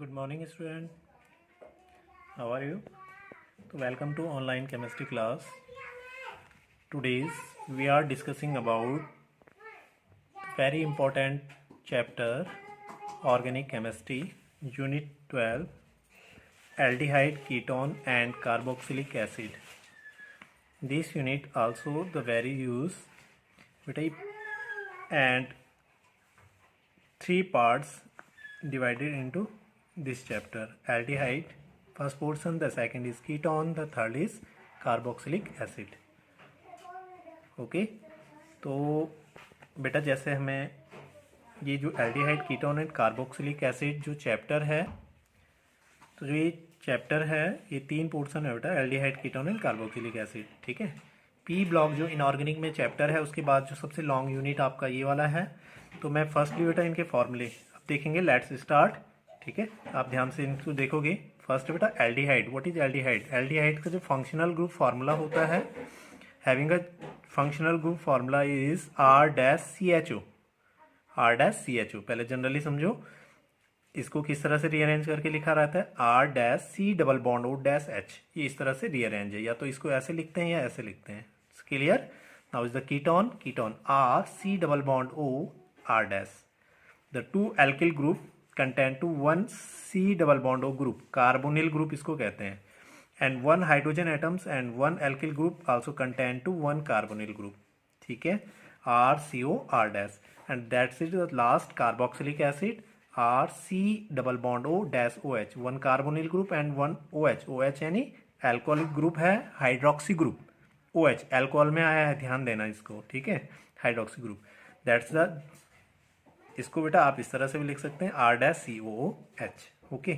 Good morning, student. How are you? So welcome to online chemistry class. Today's we are discussing about very important chapter organic chemistry, unit 12, aldehyde, ketone and carboxylic acid. This unit also the very use and three parts divided into this chapter: aldehyde first portion, the second is ketone, the third is carboxylic acid. Okay तो बेटा जैसे हमें ये जो aldehyde, ketone and carboxylic acid जो chapter है, तो जो ये चैप्टर है ये तीन पोर्शन है बेटा, aldehyde, ketone and carboxylic acid. ठीक है, पी ब्लॉक जो इनऑर्गेनिक में चैप्टर है उसके बाद जो सबसे लॉन्ग यूनिट आपका ये वाला है. तो मैं फर्स्टली बेटा इनके फॉर्मूले अब देखेंगे. Let's start. ठीक है, आप ध्यान से इनको देखोगे. फर्स्ट बेटा aldehyde. What is aldehyde? Aldehyde का जो फंक्शनल ग्रुप फार्मूला होता है, having a functional group formula is R-CHO. R-CHO पहले जनरली समझो इसको किस तरह से रीअरेंज करके लिखा रहता है. R-C+O-H. ये इस तरह से रीअरेंज है, या तो इसको ऐसे लिखते हैं या ऐसे लिखते हैं. Clear? Now is the ketone. Ketone R-C+O-R'. The two alkyl group contain two one C+O group, carbonyl group इसको कहते हैं. And one hydrogen atoms and one alkyl group also contain to one carbonyl group. ठीक है, RCO-R'. And that's it, the last carboxylic acid R-C+O-OH. one carbonyl group and one OH. OH यानी alcoholic group है, hydroxy group. OH alcohol में आया है, ध्यान देना इसको. ठीक है, हाइड्रोक्सी ग्रुप. दैट्स द, इसको बेटा आप इस तरह से भी लिख सकते हैं R-COOH. ओके,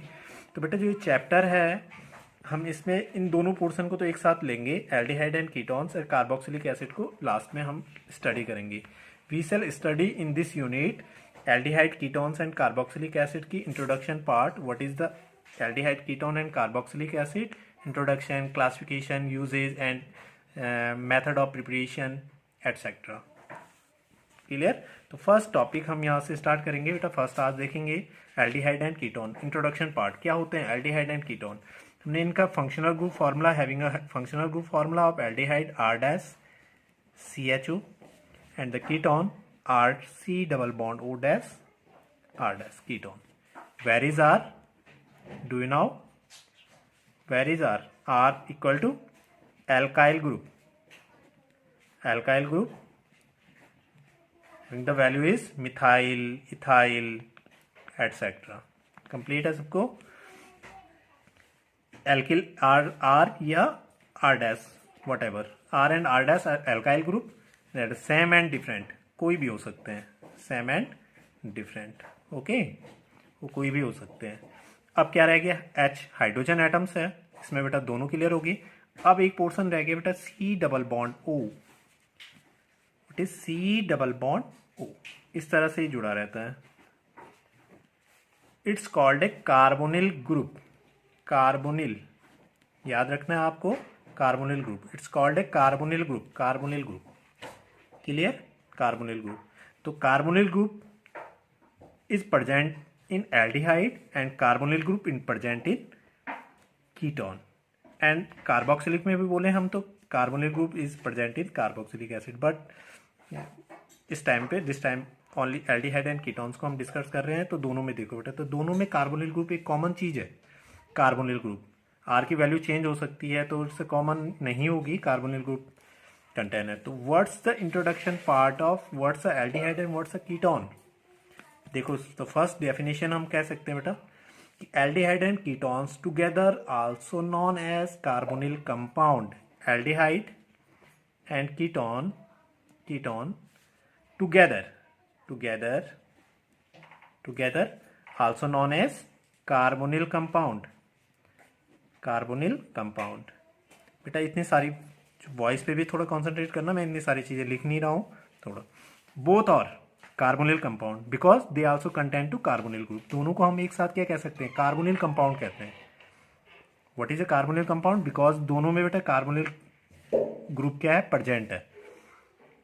तो बेटा जो ये चैप्टर है हम इसमें इन दोनों पोर्शन को तो एक साथ लेंगे, एल्डिहाइड एंड कीटोन्स और कार्बोक्सिलिक एसिड को लास्ट में हम स्टडी करेंगे. We shall study in this unit aldehyde, ketones and carboxylic acid की introduction part. What is the aldehyde, ketone and carboxylic acid, introduction, classification, uses and method of preparation etcetera. Clear? तो first topic हम यहाँ से start करेंगे बेटा. First आज देखेंगे aldehyde and ketone. Introduction part. क्या होते हैं एल्डिहाइड एंड कीटोन? हमने इनका functional group formula, having a functional group formula of aldehyde R-CHO and the ketone R-C+O-R'. Ketone. Where is R? Do you know where is R? R equal to alkyl group. Alkyl group the value is methyl, ethyl etcetera. Complete है सबको? Alkyl R या R', whatever. R and R' alkyl group. That same and different, कोई भी हो सकते हैं. Same and different. Okay, वो कोई भी हो सकते हैं. अब क्या रह गया? H हाइड्रोजन एटम्स है इसमें बेटा, दोनों क्लियर होगी. अब एक पोर्शन रह गया बेटा C+O. It is C+O. इस तरह से ही जुड़ा रहता है. It's called a carbonyl group. Carbonyl याद रखना है आपको, carbonyl group. It's called a carbonyl group. Carbonyl group. Clear? Carbonyl group. तो carbonyl group is present in aldehyde and carbonyl group in present in ketone. And carboxylic में भी बोले हम तो carbonyl group is present in carboxylic acid. But इस time पे, this time only aldehyde and ketones को हम डिस्कस कर रहे हैं. तो दोनों में देखो बेटा, तो दोनों में कार्बोनिल ग्रुप एक कॉमन चीज है. कार्बोनिल ग्रुप आर की वैल्यू चेंज हो सकती है तो इससे कॉमन नहीं होगी, कार्बोनिल ग्रुप कंटेन है। तो what's the introduction part of what's a aldehyde and what's a ketone. देखो तो फर्स्ट डेफिनेशन हम कह सकते हैं बेटा कि aldehyde and ketones together also known as carbonyl compound. Aldehyde and ketone together also known as carbonyl compound। बेटा इतनी सारी वॉइस पे भी थोड़ा कंसंट्रेट करना, मैं इतनी सारी चीजें लिख नहीं रहा हूँ थोड़ा। बोथ और carbonyl compound because they also contain two carbonyl group. दोनों को हम एक साथ क्या कह सकते हैं, कार्बोनिल कंपाउंड कहते हैं। What is a carbonyl compound, because दोनों में बेटा कार्बोनिल ग्रुप क्या है, प्रेजेंट है।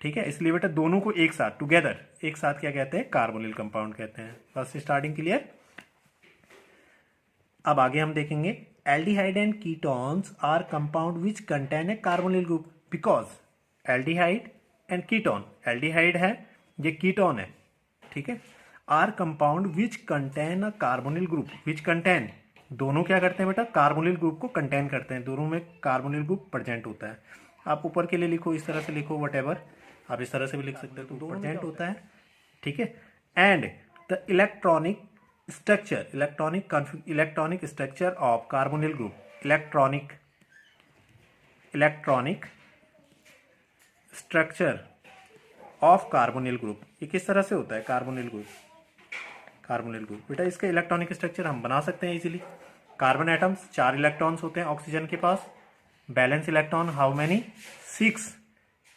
ठीक है, इसलिए बेटा दोनों को एक साथ टुगेदर एक साथ क्या कहते हैं, कार्बोनिल कंपाउंड कहते हैं। First starting clear. अब आगे हम देखेंगे aldehyde and ketones are compound which contain a carbonyl group because aldehyde and ketone, aldehyde है ये कीटोन है, ठीक है, are compound which contain a carbonyl group. Which contain, दोनों क्या करते हैं बेटा, कार्बोनिल ग्रुप को कंटेन करते हैं, दोनों में कार्बोनिल ग्रुप प्रेजेंट होता है। आप ऊपर के लिए लिखो, इस तरह से लिखो, वट आप इस तरह से भी लिख सकते हो, तो प्रेजेंट होता है, ठीक है। And the electronic structure of carbonyl group, electronic structure of carbonyl group, ये किस तरह से होता है, कार्बोनिल ग्रुप बेटा इसका इलेक्ट्रॉनिक स्ट्रक्चर हम बना सकते हैं इजीली। कार्बन एटम्स 4 इलेक्ट्रॉन्स होते हैं ऑक्सीजन के पास। Valence electron how many, 6।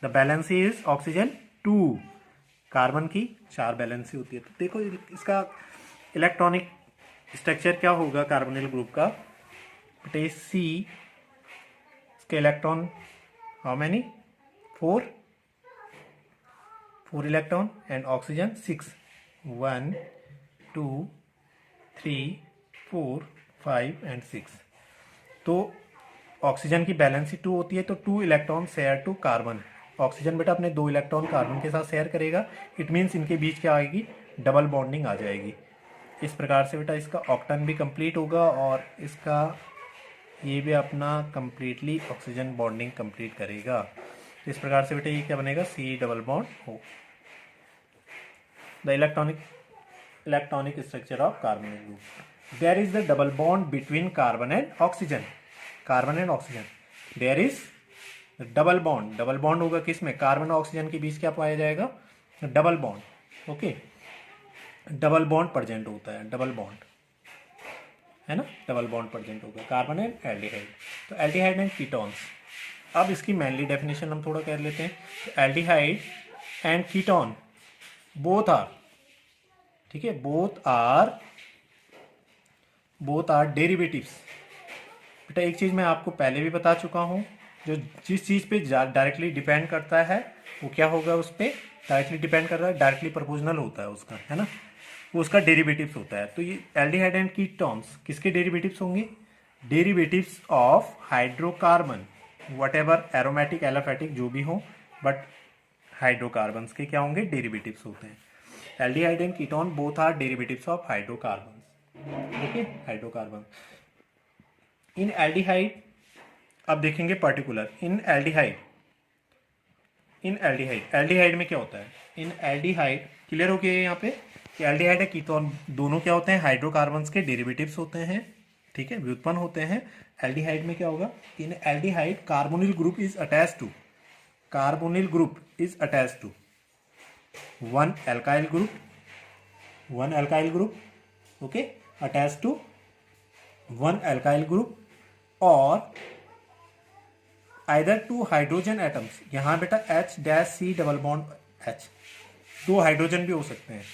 The valency is oxygen 2। Carbon की 4 बैलेंसी होती है। तो देखो इसका इलेक्ट्रॉनिक स्ट्रक्चर क्या होगा कार्बोनिल ग्रुप का, बेटे सी, इसके electron how many, 4 electron and oxygen 6, 1 2 3 4 5 and 6। तो ऑक्सीजन की बैलेंसी 2 होती है, तो 2 electron share to carbon. Oxygen बेटा अपने 2 इलेक्ट्रॉन कार्बन के साथ शेयर करेगा, इट मीन्स इनके बीच क्या आएगी, डबल बॉन्डिंग आ जाएगी। इस प्रकार से बेटा इसका ऑक्टेन भी कंप्लीट होगा और इसका ये भी अपना कंप्लीटली ऑक्सीजन बॉन्डिंग कंप्लीट करेगा। इस प्रकार से बेटा ये क्या बनेगा, सी डबल बॉन्ड हो। The electronic structure of carbonyl group, there is the double bond between carbon and oxygen. There is double bond होगा किसमें, कार्बन और ऑक्सीजन के बीच क्या पाया जाएगा, double bond. Okay, double bond present होता है, डबल बॉन्ड है ना, डबल बॉन्ड प्रेजेंट होगा कार्बन एंड एल्डिहाइड। तो एल्डिहाइड एंड कीटोन्स, अब इसकी मेनली डेफिनेशन हम थोड़ा कर लेते हैं। Aldehyde and ketone both are, ठीक है, बोथ आर डेरिवेटिव्स। बेटा एक चीज मैं आपको पहले भी बता चुका हूं, जो जिस चीज पे डायरेक्टली डिपेंड करता है वो क्या होगा, उस पर डायरेक्टली डिपेंड कर रहा है, डायरेक्टली प्रोपोर्शनल होता है उसका, है ना, वो उसका डेरिवेटिव्स होता है। तो ये एल्डिहाइड एंड कीटोन्स किसके डेरिवेटिव्स होंगे, derivatives of hydrocarbon, whatever aromatic aliphatic जो भी हो, बट हाइड्रोकार्बन्स के क्या होंगे, डेरिवेटिव्स होते हैं। Aldehyde and ketone both are derivatives of hydrocarbon. Okay, hydrocarbon in aldehyde, अब देखेंगे पर्टिकुलर इन एल्डिहाइड में क्या होता है। इन एल्डिहाइड क्लियर हो गया यहाँ पे कि एल्डिहाइड है कीटोन दोनों क्या होते हैं, हाइड्रोकार्बन्स के डेरिवेटिव्स होते हैं, ठीक है, व्युत्पन्न होते हैं। एल्डिहाइड में क्या होगा, in aldehyde carbonyl group is attached to one alkyl group, okay, attached to one alkyl group और आइदर 2 हाइड्रोजन एटम्स। यहां बेटा H-C double bond H, 2 hydrogen भी हो सकते हैं।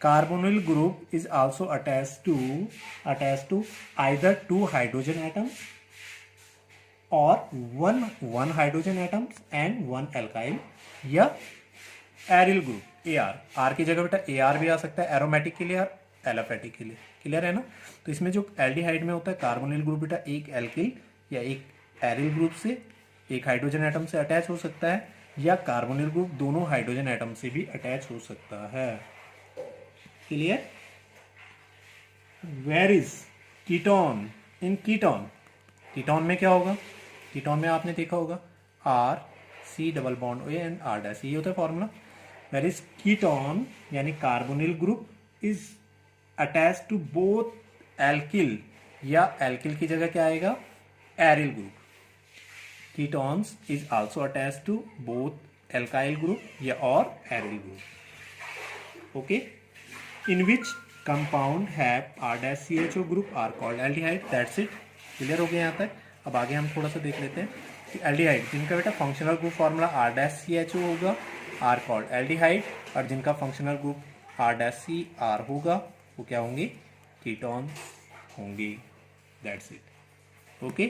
Carbonyl group is also attached to either 2 hydrogen atoms और one hydrogen atoms and 1 alkyl या aryl group, AR की जगह बेटा AR भी आ सकता है, एरोमेटिक के लिए और एलोफेटिक के लिए, क्लियर है ना। तो इसमें जो एल्डिहाइड में होता है कार्बोनिल ग्रुप बेटा एक एल्किल या एक एरिल ग्रुप से, एक हाइड्रोजन एटम से अटैच हो सकता है, या कार्बोनिल ग्रुप दोनों हाइड्रोजन एटम से भी अटैच हो सकता है, clear. Where is ketone, in ketone ketone में क्या होगा, कीटोन में आपने देखा होगा R C double bond O and R dash, ये होता है फॉर्मूला। वेर इज कीटोन यानी carbonyl group is attach to both alkyl, या एल्किल की जगह क्या आएगा aryl group. Ketones is also attach to both alkyl group या और aryl group. Okay, in which compound have R dash C H O group are called aldehyde. That's it, clear हो गया यहाँ तक। अब आगे हम थोड़ा सा देख लेते हैं कि एल्डिहाइड जिनका बेटा functional group formula R dash C H O होगा आर कॉल्ड एल्डिहाइड, और जिनका functional group R dash C R होगा वो क्या होंगे कीटोन होंगे। That's it. ओके,